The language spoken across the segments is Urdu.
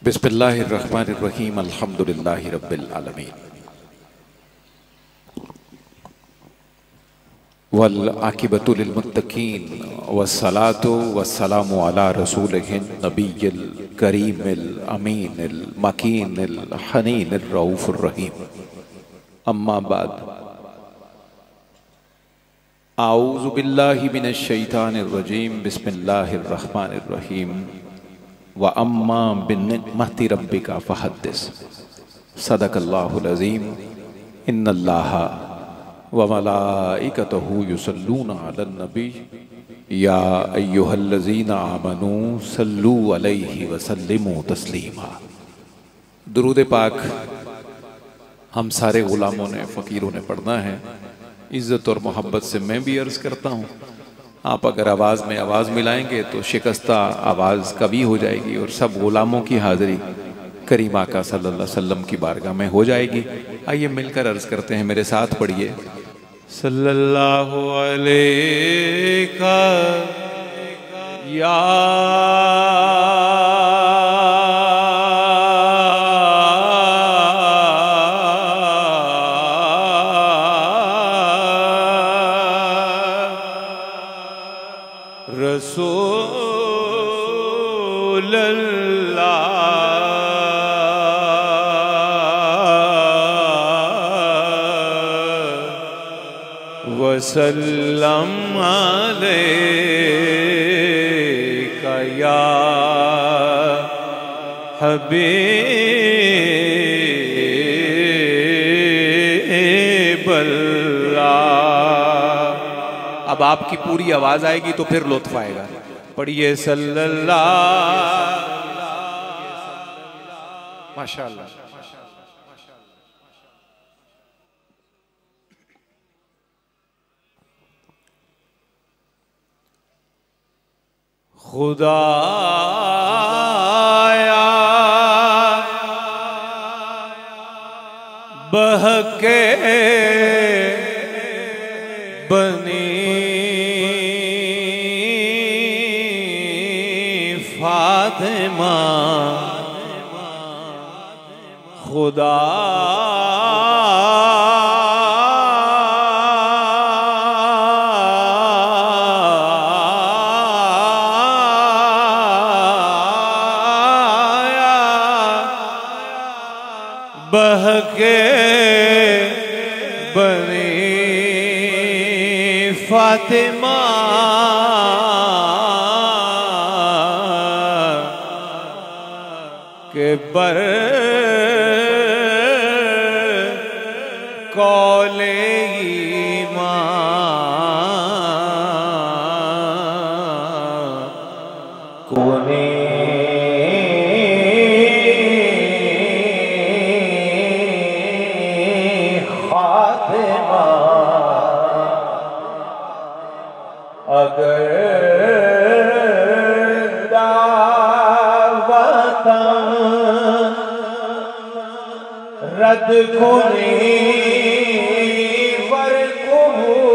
بسم اللہ الرحمن الرحیم الحمدللہ رب العالمین والعاقبۃ للمتقین والصلاۃ والسلام علی رسولہ النبی الکریم الامین المکین الحنین الرؤوف الرحیم اما بعد اعوذ باللہ من الشیطان الرجیم بسم اللہ الرحمن الرحیم وَأَمَّا بِالنِّعْمَةِ رَبِّكَ فَحَدِّثْ صدق اللہ العظیم ان اللہ وملائکتہ یصلون علی النبی یا ایہا الذین آمنوا صلوا علیہ وسلموا تسلیما۔ درود پاک ہم سارے غلاموں نے فقیروں نے پڑھنا ہے۔ عزت اور محبت سے میں بھی عرض کرتا ہوں، آپ اگر آواز میں آواز ملائیں گے تو شکستہ آواز کبھی ہو جائے گی اور سب غلاموں کی حاضری کریم آقا صلی اللہ علیہ وسلم کی بارگاہ میں ہو جائے گی۔ آئیے مل کر عرض کرتے ہیں، میرے ساتھ پڑھیے صلی اللہ علیہ یا رسول اللہ وسلم علیک یا حبیب اللہ۔ اب آپ کی پوری آواز آئے گی تو پھر لطف آئے گا۔ پڑھیے صلی اللہ ماشاءاللہ۔ خدایا بہکے بنی فاطمہ خدا بہکے بنی فاطمہ کے بر قول ایمان کونی خاتمہ اگر رد کنی ورقبول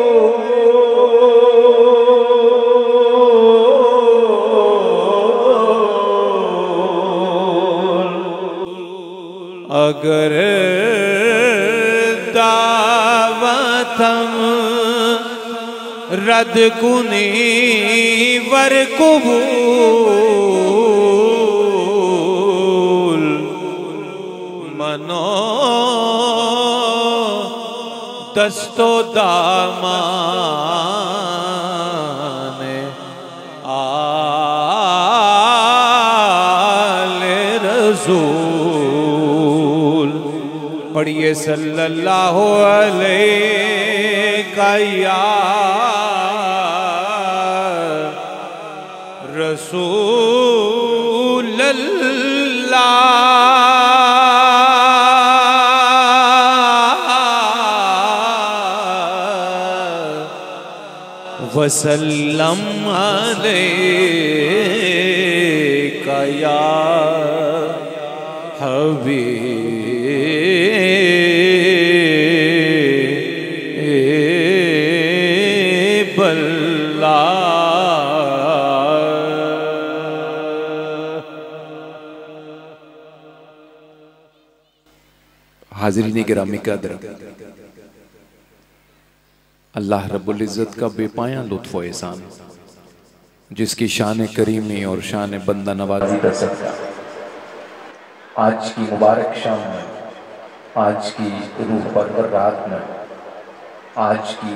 اگر دعوتم رد کنی ورقبول منو دست و دامان آل رسول۔ پڑھیے صلی اللہ علیہ یا رسول اللہ وسلم علیک یا حبیب اللہ۔ حاضرین گرامی قدر، اللہ رب العزت کا بے پایاں لطف و احسان جس کی شان کریمی اور شان بندہ نوازی کا صدقہ آج کی مبارک شام میں، آج کی روح پرور رات میں، آج کی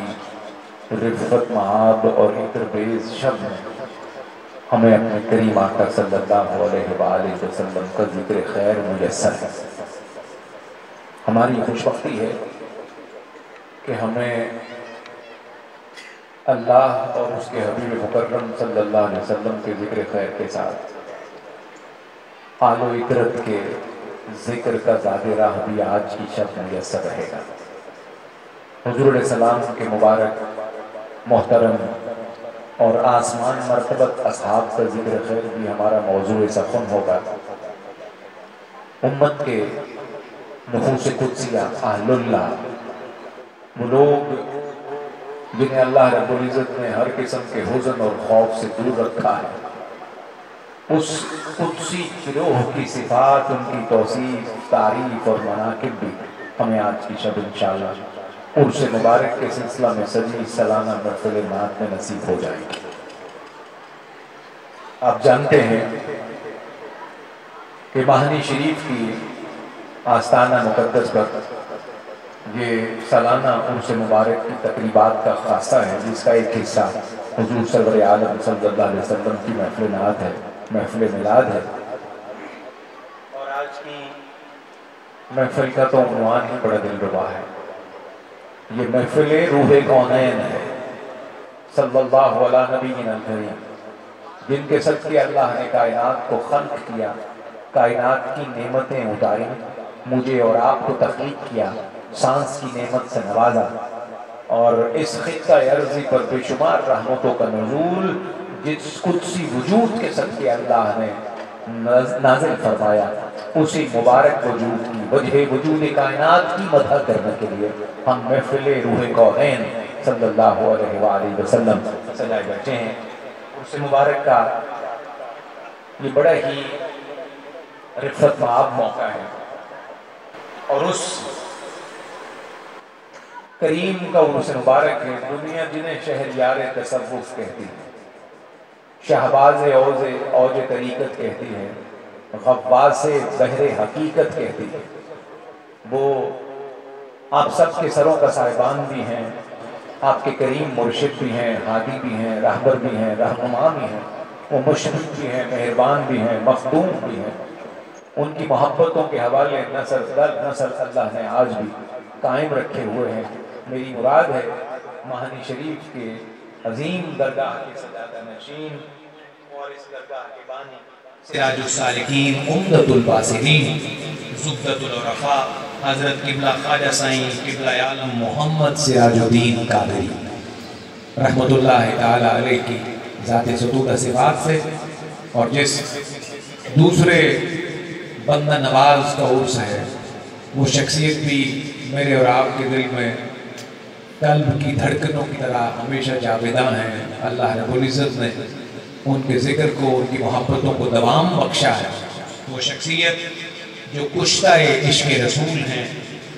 رفت معاب اور عطربیز شب میں ہمیں اپنے کریم آقا صلی اللہ علیہ وآلہ وسلم کا ذکر خیر میسر ہے۔ ہماری خوش بختی ہے کہ ہمیں اللہ اور اس کے حبیب مکرم صلی اللہ علیہ وسلم کے ذکر خیر کے ساتھ آل و عطرت کے ذکر کا زاد راہ بھی آج کی شب میسر رہے گا۔ حضور علیہ السلام کے مبارک محترم اور آسمان مرتبت اصحاب کا ذکر خیر بھی ہمارا موضوع سخن ہوگا۔ امت کے نفوس قدسیہ اہل اللہ، وہ لوگ جنہیں اللہ رب العزت نے ہر قسم کے حزن اور خوف سے دور رکھا ہے، اس قدسی گروہ کی صفات، ان کی توصیف، تعریف اور مناقب بھی ہمیں آج کی شب انشاءاللہ عرس مبارک کے سلسلہ میں سجی سالانہ محفل نعت میں نصیب ہو جائے گی۔ آپ جانتے ہیں کہ ماہنی شریف کی آستانہ مقدس پر یہ سالانہ عرس مبارک کی تقریبات کا خاصہ ہے، جس کا ایک حصہ حضور سرور عالم صلی اللہ علیہ وسلم کی محفل نعت ہے، محفل میلاد ہے۔ اور آج کی محفل کا تو عنوان ہی بڑا دلربا ہے، یہ محفل روح کونین ہے صلی اللہ علیہ نبینا الکریم، جن کے صدقے اللہ نے کائنات کو خلق کیا، کائنات کی نعمتیں اتاری، مجھے اور آپ کو تخلیق کیا، سانس کی نعمت سے نوازا، اور اس خطہ ارضی پر بے شمار رحمتوں کا نزول جس قدسی وجود کے صدقے اللہ نے نازل فرمایا، اسی مبارک وجود کی وجہ وجود کائنات کی مدح کرنے کے لیے ہم محفل روح کونین صلی اللہ علیہ وآلہ وسلم سجائے بیٹھے ہیں۔ اس مبارک کا یہ بڑا ہی رفت معاب موقع ہے، اور اس کریم کا عرس مبارک ہے دنیا جنہیں شہریار تصوف کہتی ہے، شہباز اوج طریقت کہتی ہے، غواص بحر حقیقت کہتی ہے۔ وہ آپ سب کے سروں کا صاحبان بھی ہیں، آپ کے کریم مرشد بھی ہیں، ہادی بھی ہیں، رہبر بھی ہیں، رہنما بھی ہیں، وہ مشرق بھی ہیں، مہربان بھی ہیں، مخدوم بھی ہیں۔ ان کی محبتوں کے حوالے نسل در نسل اللہ نے آج بھی قائم رکھے ہوئے ہیں۔ میری مراد ہے ماہنی شریف کے عظیم درگاہ کے سجادہ نشین اور اس درگاہ کے بانی سراج السالکین، عمدۃ الباسلین، زبدۃ العرفاء، حضرت قبلہ خواجہ سائیں قبلہ عالم محمد سراج الدین قادری رحمت اللہ تعالی علیہ کی ذات ستودہ صفات سے، اور جس دوسرے بندہ نواز کا عرس ہے، وہ شخصیت بھی میرے اور آپ کے دل میں قلب کی دھڑکنوں کی طرح ہمیشہ جاویداں ہیں۔ اللہ رب العزت نے ان کے ذکر کو، ان کی محبتوں کو دوام بخشا ہے۔ وہ شخصیت جو کشتہ عشق رسول ہیں،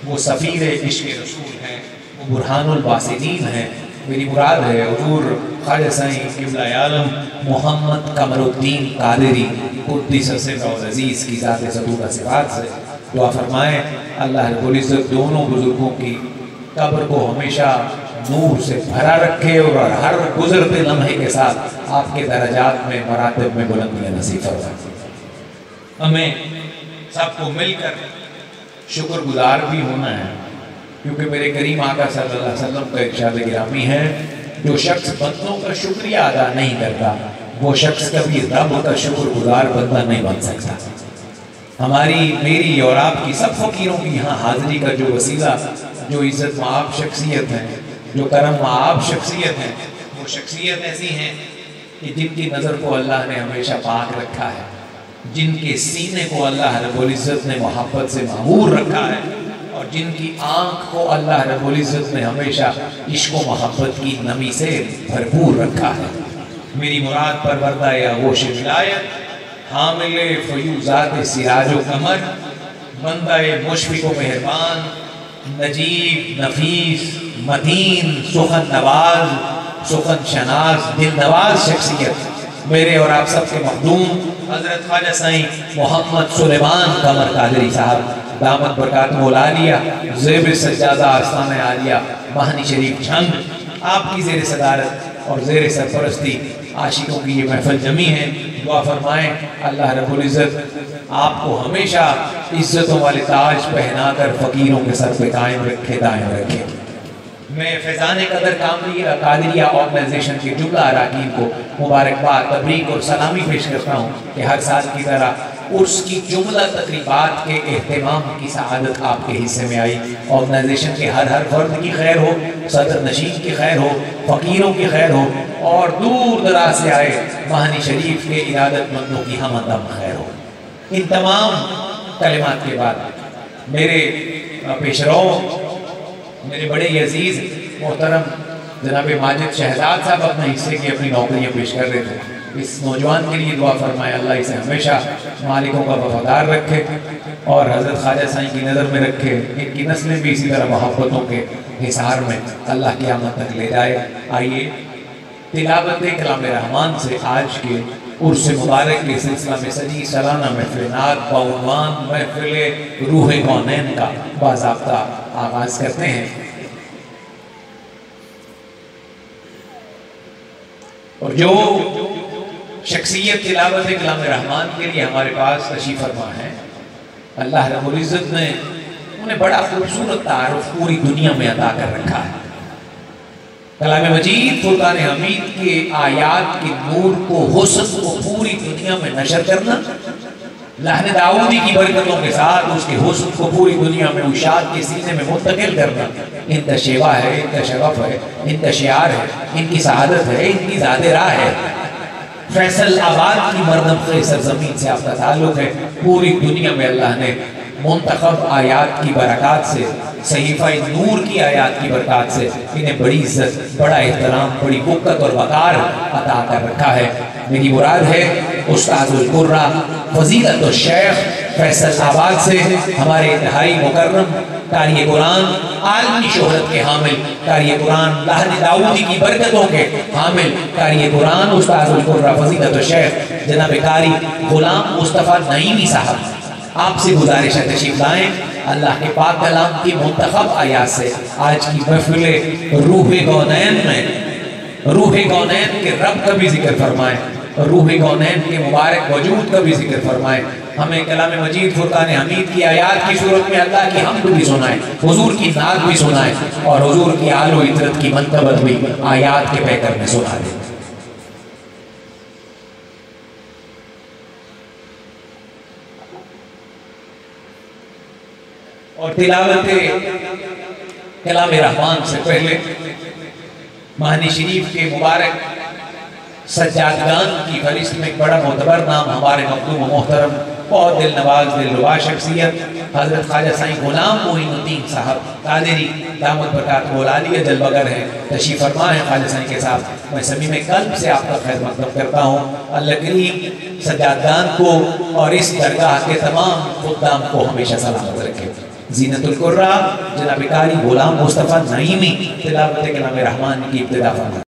وہ سفیر عشق رسول ہیں، وہ برہان الباسلین ہیں۔ میری مراد ہے حضور خواجہ سائیں قبلہ عالم محمد قمر الدین قادری قدس سرہ العزیز کی ذات ستودہ صفات سے دعا فرمائیں اللہ رب العزت دونوں بزرگوں کی قبر کو ہمیشہ نور سے بھرا رکھے، اور ہر گزرتے لمحے کے ساتھ آپ کے درجات میں مراتب میں بلندیاں نصیب فرمائے۔ ہمیں سب کو مل کر شکر گزار بھی ہونا ہے، کیونکہ میرے کریم آقا صلی اللہ علیہ وسلم کا ارشاد گرامی ہے، جو شخص بندوں کا شکریہ ادا نہیں کرتا، وہ شخص کبھی رب کا شکر گزار بندہ نہیں بن سکتا۔ ہماری، میری اور آپ کی سب فقیروں کی یہاں حاضری کا جو وسیلہ، جو عزت معاب شخصیت ہے، جو کرم معاب شخصیت ہے، وہ شخصیت ایسی ہیں کہ جن کی نظر کو اللہ نے ہمیشہ پاک رکھا ہے، جن کے سینے کو اللہ رب العزت نے محبت سے معمور رکھا ہے، اور جن کی آنکھ کو اللہ رب العزت نے ہمیشہ عشق و محبت کی نمی سے بھرپور رکھا ہے۔ میری مراد پروردہ آغوش ولایت، حامل فیوزات سراج و قمر، بندہ مشفق و مہربان، نجیب، نفیس، متین، سخن نواز، سخن شناس، دل نواز شخصیت میرے اور آپ سب کے مخدوم حضرت خواجہ سائیں محمد سلیمان قمر قادری صاحب دامت برکاتہ العالیہ، زیب سجادہ آستانہ عالیہ مہانی شریف جھنگ، آپ کی زیر صدارت اور زیر سرپرستی عاشقوں کی یہ محفل جمی ہے۔ دعا فرمائیں اللہ رب العزت آپ کو ہمیشہ عزتوں والے تاج پہنا کر فقیروں کے سر پہ قائم رکھے، دائم رکھے۔ میں فیضان قدر قادریہ آرگنائزیشن کے جملہ اراکین کو مبارکباد، تبریک اور سلامی پیش کرتا ہوں کہ ہر سال کی طرح عرس کی جملہ تقریبات کے اہتمام کی سعادت آپ کے حصے میں آئی۔ آرگنائزیشن کے ہر فرد کی خیر ہو، صدر نشین کی خیر ہو، فقیروں کی خیر ہو، اور دور دراز سے آئے مہانی شریف کے عیادت مندوں کی ہم دم خیر ہو۔ ان تمام کلمات کے بعد میرے پیشرو، میرے بڑے عزیز محترم جناب ماجد شہزاد صاحب اپنے حصے کی اپنی نوکریاں پیش کر رہے تھے۔ اس نوجوان کے لیے دعا فرمائے اللہ اسے ہمیشہ مالکوں کا وفادار رکھے اور حضرت خواجہ سائیں کی نظر میں رکھے، ان کی نسلیں بھی اسی طرح محبتوں کے حصار میں اللہ کی آمد تک لے جائے۔ آئیے تلاوت کلام رحمان سے آج کے عرس مبارک کے سلسلہ میں سجی سالانہ محفل نعت بعنوان محفل روح کونین کا باضابطہ آغاز کرتے ہیں۔ اور جو شخصیت تلاوت کلام رحمان کے لیے ہمارے پاس تشریف فرما ہے، اللہ رب العزت نے انہیں بڑا خوبصورت تعارف پوری دنیا میں عطا کر رکھا ہے۔ کلام مجید فرقان حمید کے آیات کے نور کو، حسن کو پوری دنیا میں نشر کرنا، لحن داؤدی کی برکتوں کے ساتھ اس کے حسن کو پوری دنیا میں اشاعت کے سینے میں منتقل کرنا، ان کا شیوا ہے، ان کا شرف ہے، ان کا شعار ہے، ان کی سعادت ہے، ان کی ذات راہ ہے۔ فیصل آباد کی مردم خیز سرزمین سے آپ کا تعلق ہے۔ پوری دنیا میں اللہ نے منتخب آیات کی برکات سے، صحیفہ نور کی آیات کی برکات سے انہیں بڑی عزت، بڑا احترام، بڑی وقت اور وقار عطا کر رکھا ہے۔ میری مراد ہے استاد القرہ فضیلت الشیخ فیصل آباد سے ہمارے انتہائی مکرم قاری قرآن، عالمی شہرت کے حامل قاری قرآن، لحن داؤدی کی برکتوں کے حامل قاری قرآن استاد القرہ فضیلت الشیخ جناب قاری غلام مصطفیٰ نعیمی صاحب، آپ سے گزارش ہے تشریف لائیں۔ اللہ کے پاک کلام کی منتخب آیات سے آج کی محفل روح کونین میں روح کونین کے رب کا بھی ذکر فرمائیں، روح کونین کے مبارک وجود کا بھی ذکر فرمائیں۔ ہمیں کلام مجید فرقان حمید کی آیات کی صورت میں اللہ کی حمد بھی سنائیں، حضور کی نعت بھی سنائیں، اور حضور کی آل و عطرت کی منقبت بھی آیات کے پیکر میں سنا دیں۔ اور تلاوت کلام رحمان سے پہلے مہانی شریف کے مبارک سجادگان کی فہرست میں ایک بڑا معتبر نام ہمارے مخدوم و محترم، بہت دل نواز، دل ربا شخصیت حضرت خواجہ سائیں غلام معین الدین صاحب قادری دامت برکاتہ العالیہ جلوگر ہیں، تشریف فرما ہے خواجہ سائیں کے ساتھ۔ میں صمیم قلب سے آپ کا خیر مقدم کرتا ہوں۔ اللہ کریم سجادگان کو اور اس درگاہ کے تمام خدام کو ہمیشہ سلامت رکھے۔ زینت القرہ جناب قاری غلام مصطفیٰ نعیمی تلاوت کلام رحمان کی ابتدا فرمائیں۔